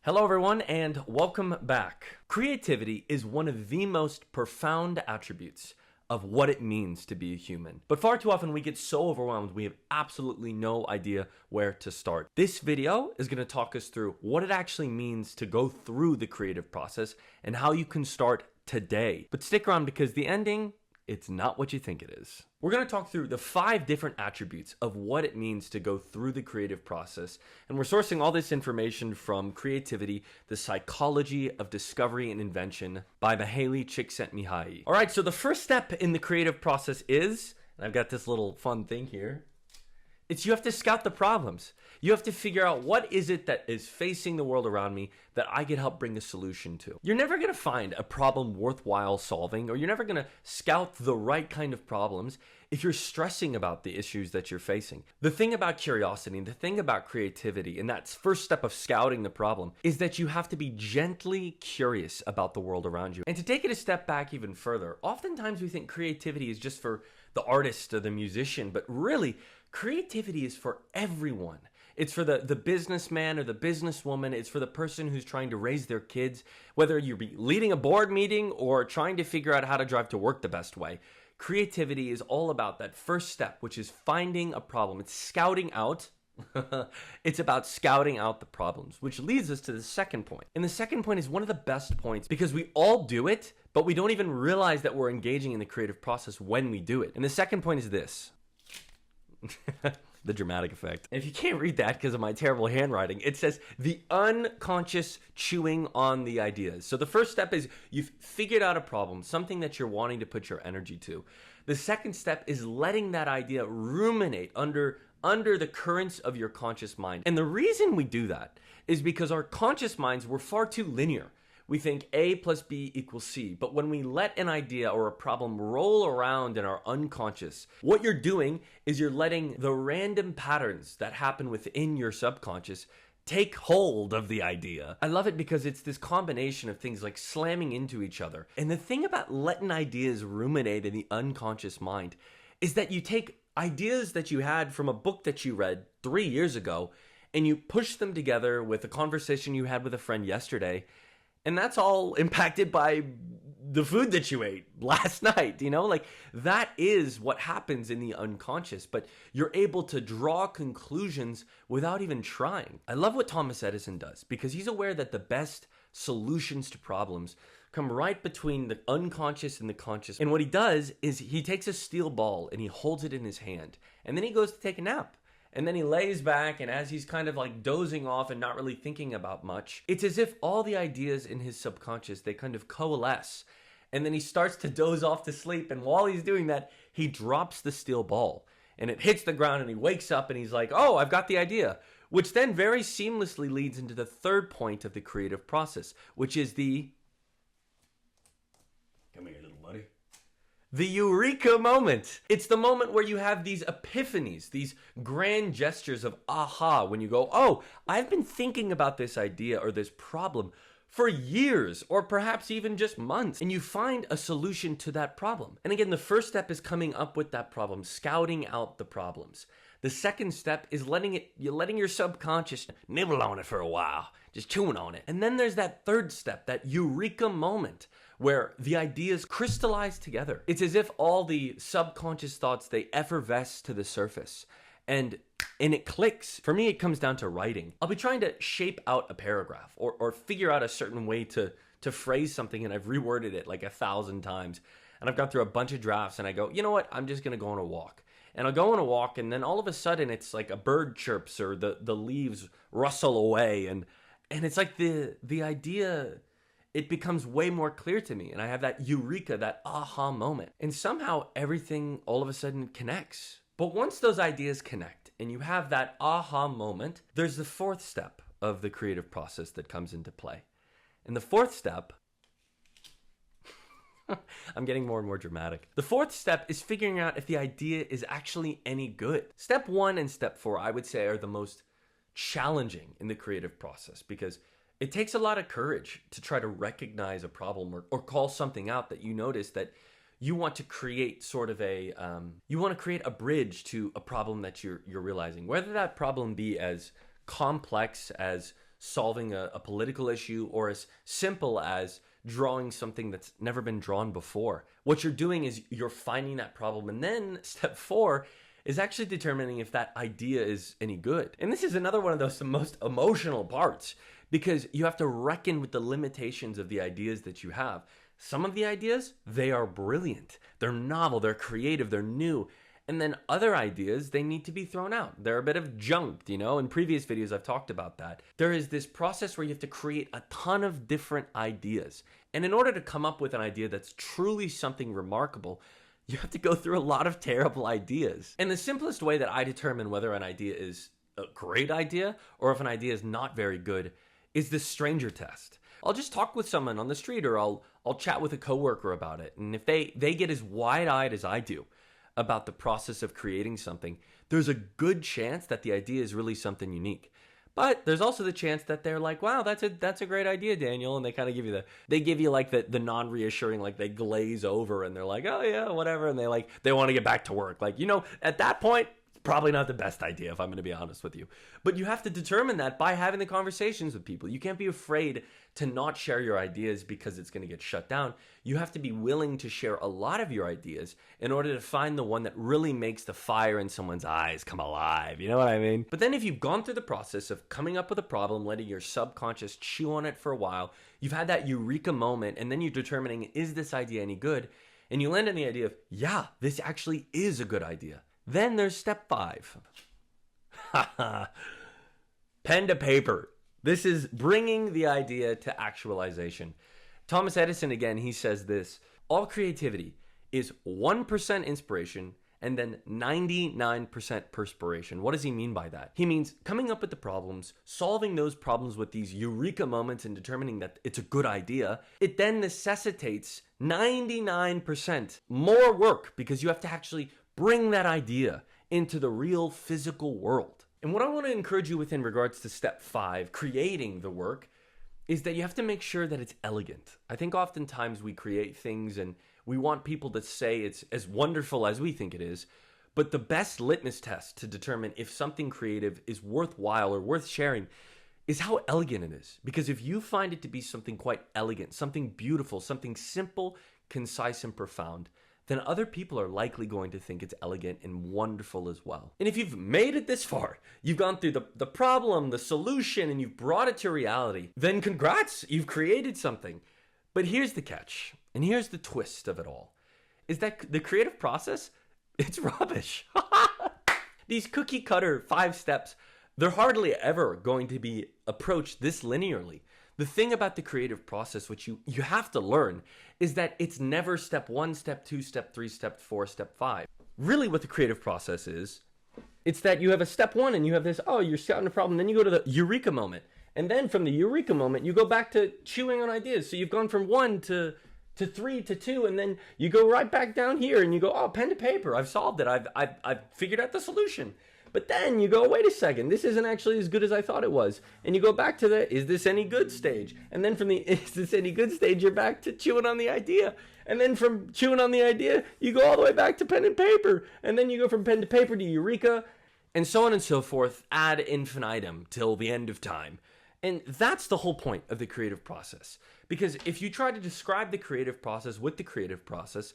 Hello everyone and welcome back. Creativity is one of the most profound attributes of what it means to be a human. But far too often we get so overwhelmed we have absolutely no idea where to start. This video is going to talk us through what it actually means to go through the creative process and how you can start today. But stick around because the ending, it's not what you think it is. We're going to talk through the 5 different attributes of what it means to go through the creative process. And we're sourcing all this information from Creativity, the Psychology of Discovery and Invention by Mihaly Csikszentmihalyi. All right, so the first step in the creative process is, and I've got this little fun thing here, it's you have to scout the problems. You have to figure out what is it that is facing the world around me that I can help bring a solution to. You're never going to find a problem worthwhile solving, or you're never going to scout the right kind of problems if you're stressing about the issues that you're facing. The thing about curiosity, the thing about creativity, and that first step of scouting the problem, is that you have to be gently curious about the world around you. And to take it a step back even further, oftentimes we think creativity is just for the artist or the musician, but really, creativity is for everyone. It's for the businessman or the businesswoman. It's for the person who's trying to raise their kids, whether you're leading a board meeting or trying to figure out how to drive to work the best way. Creativity is all about that first step, which is finding a problem. It's scouting out. It's about scouting out the problems, which leads us to the second point. And the second point is one of the best points because we all do it, but we don't even realize that we're engaging in the creative process when we do it. And the second point is this. The dramatic effect. And if you can't read that because of my terrible handwriting, it says the unconscious chewing on the ideas. So the first step is you've figured out a problem, something that you're wanting to put your energy to. The second step is letting that idea ruminate under the currents of your conscious mind. And the reason we do that is because our conscious minds were far too linear. We think A plus B equals C. But when we let an idea or a problem roll around in our unconscious, what you're doing is you're letting the random patterns that happen within your subconscious take hold of the idea. I love it because it's this combination of things like slamming into each other. And the thing about letting ideas ruminate in the unconscious mind is that you take ideas that you had from a book that you read 3 years ago and you push them together with a conversation you had with a friend yesterday. And that's all impacted by the food that you ate last night, like that is what happens in the unconscious, but you're able to draw conclusions without even trying. I love what Thomas Edison does because he's aware that the best solutions to problems come right between the unconscious and the conscious. And what he does is he takes a steel ball and he holds it in his hand and then he goes to take a nap. And then he lays back, and as he's kind of like dozing off and not really thinking about much, it's as if all the ideas in his subconscious, they kind of coalesce. And then he starts to doze off to sleep. And while he's doing that, he drops the steel ball. And it hits the ground, and he wakes up, and he's like, oh, I've got the idea. Which then very seamlessly leads into the third point of the creative process, which is the... Come here, little buddy. The Eureka moment. It's the moment where you have these epiphanies, these grand gestures of aha, when you go, oh, I've been thinking about this idea or this problem for years or perhaps even just months, and you find a solution to that problem. And again, the first step is coming up with that problem, scouting out the problems. The second step is letting your subconscious nibble on it for a while, just chewing on it. And then there's that third step, that Eureka moment, where the ideas crystallize together. It's as if all the subconscious thoughts, they effervesce to the surface and it clicks. For me, it comes down to writing. I'll be trying to shape out a paragraph or figure out a certain way to phrase something, and I've reworded it like 1,000 times. And I've gone through a bunch of drafts and I go, you know what? I'm just going to go on a walk. And I'll go on a walk, and then all of a sudden it's like a bird chirps or the leaves rustle away. And it's like the idea, it becomes way more clear to me. And I have that Eureka, that aha moment. And somehow everything all of a sudden connects. But once those ideas connect and you have that aha moment, there's the fourth step of the creative process that comes into play. And the fourth step... I'm getting more and more dramatic. The fourth step is figuring out if the idea is actually any good. Step 1 and step 4, I would say, are the most challenging in the creative process because it takes a lot of courage to try to recognize a problem or call something out that you notice that you want to create sort of a bridge to a problem that you're realizing. Whether that problem be as complex as solving a political issue, or as simple as drawing something that's never been drawn before. What you're doing is you're finding that problem. And then step 4 is actually determining if that idea is any good. And this is another one of those most emotional parts, because you have to reckon with the limitations of the ideas that you have. Some of the ideas, they are brilliant. They're novel, they're creative, they're new. And then other ideas, they need to be thrown out. They're a bit of junk, In previous videos, I've talked about that. There is this process where you have to create a ton of different ideas. And in order to come up with an idea that's truly something remarkable, you have to go through a lot of terrible ideas. And the simplest way that I determine whether an idea is a great idea or if an idea is not very good is the stranger test. I'll just talk with someone on the street, or I'll chat with a coworker about it. And if they get as wide-eyed as I do about the process of creating something, there's a good chance that the idea is really something unique. But there's also the chance that they're like, wow, that's a great idea, Daniel. And they kind of give you the non-reassuring, like they glaze over and they're like, oh yeah, whatever. And they want to get back to work. At that point, it's probably not the best idea, if I'm going to be honest with you. But you have to determine that by having the conversations with people. You can't be afraid to not share your ideas because it's going to get shut down. You have to be willing to share a lot of your ideas in order to find the one that really makes the fire in someone's eyes come alive. You know what I mean? But then if you've gone through the process of coming up with a problem, letting your subconscious chew on it for a while, you've had that eureka moment, and then you're determining, is this idea any good? And you land on the idea of, yeah, this actually is a good idea. Then there's step 5. Pen to paper. This is bringing the idea to actualization. Thomas Edison, again, he says this: all creativity is 1% inspiration and then 99% perspiration. What does he mean by that? He means coming up with the problems, solving those problems with these eureka moments and determining that it's a good idea. It then necessitates 99% more work, because you have to actually bring that idea into the real physical world. And what I want to encourage you with in regards to step 5, creating the work, is that you have to make sure that it's elegant. I think oftentimes we create things and we want people to say it's as wonderful as we think it is, but the best litmus test to determine if something creative is worthwhile or worth sharing is how elegant it is. Because if you find it to be something quite elegant, something beautiful, something simple, concise, and profound, then other people are likely going to think it's elegant and wonderful as well. And if you've made it this far, you've gone through the problem, the solution, and you've brought it to reality, then congrats, you've created something. But here's the catch, and here's the twist of it all, is that the creative process, it's rubbish. These cookie cutter 5 steps, they're hardly ever going to be approached this linearly. The thing about the creative process, which you have to learn, is that it's never step 1, step 2, step 3, step 4, step 5. Really what the creative process is, it's that you have a step 1 and you have this, you're scouting a problem, then you go to the eureka moment. And then from the eureka moment, you go back to chewing on ideas. So you've gone from 1 to 3 to 2, and then you go right back down here and you go, pen to paper, I've solved it, I've figured out the solution. But then you go, wait a second, this isn't actually as good as I thought it was. And you go back to the, is this any good stage? And then from the, is this any good stage, you're back to chewing on the idea. And then from chewing on the idea, you go all the way back to pen and paper. And then you go from pen to paper to eureka, and so on and so forth, ad infinitum, till the end of time. And that's the whole point of the creative process. Because if you try to describe the creative process with the creative process,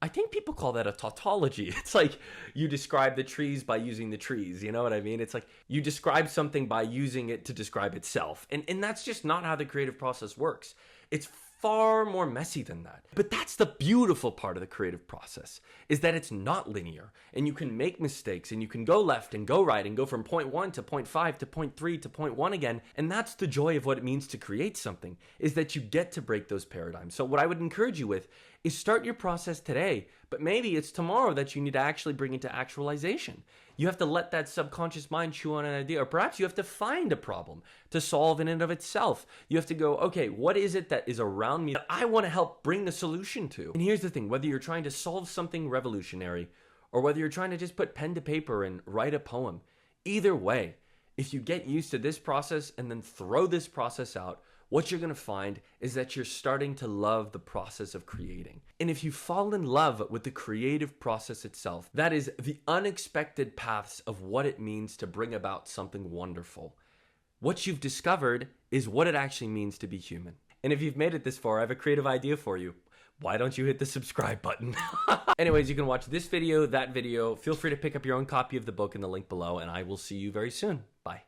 I think people call that a tautology. It's like you describe the trees by using the trees. You know what I mean? It's like you describe something by using it to describe itself. And that's just not how the creative process works. It's far more messy than that. But that's the beautiful part of the creative process, is that it's not linear, and you can make mistakes, and you can go left and go right and go from point 1 to point 5 to point 3 to point 1 again. And that's the joy of what it means to create something, is that you get to break those paradigms. So what I would encourage you with is start your process today, but maybe it's tomorrow that you need to actually bring into actualization. You have to let that subconscious mind chew on an idea, or perhaps you have to find a problem to solve in and of itself. You have to go, okay, what is it that is around me that I want to help bring the solution to? And here's the thing, whether you're trying to solve something revolutionary or whether you're trying to just put pen to paper and write a poem, either way, if you get used to this process and then throw this process out, what you're going to find is that you're starting to love the process of creating. And if you fall in love with the creative process itself, that is the unexpected paths of what it means to bring about something wonderful, what you've discovered is what it actually means to be human. And if you've made it this far, I have a creative idea for you. Why don't you hit the subscribe button? Anyways, you can watch this video, that video. Feel free to pick up your own copy of the book in the link below, and I will see you very soon. Bye.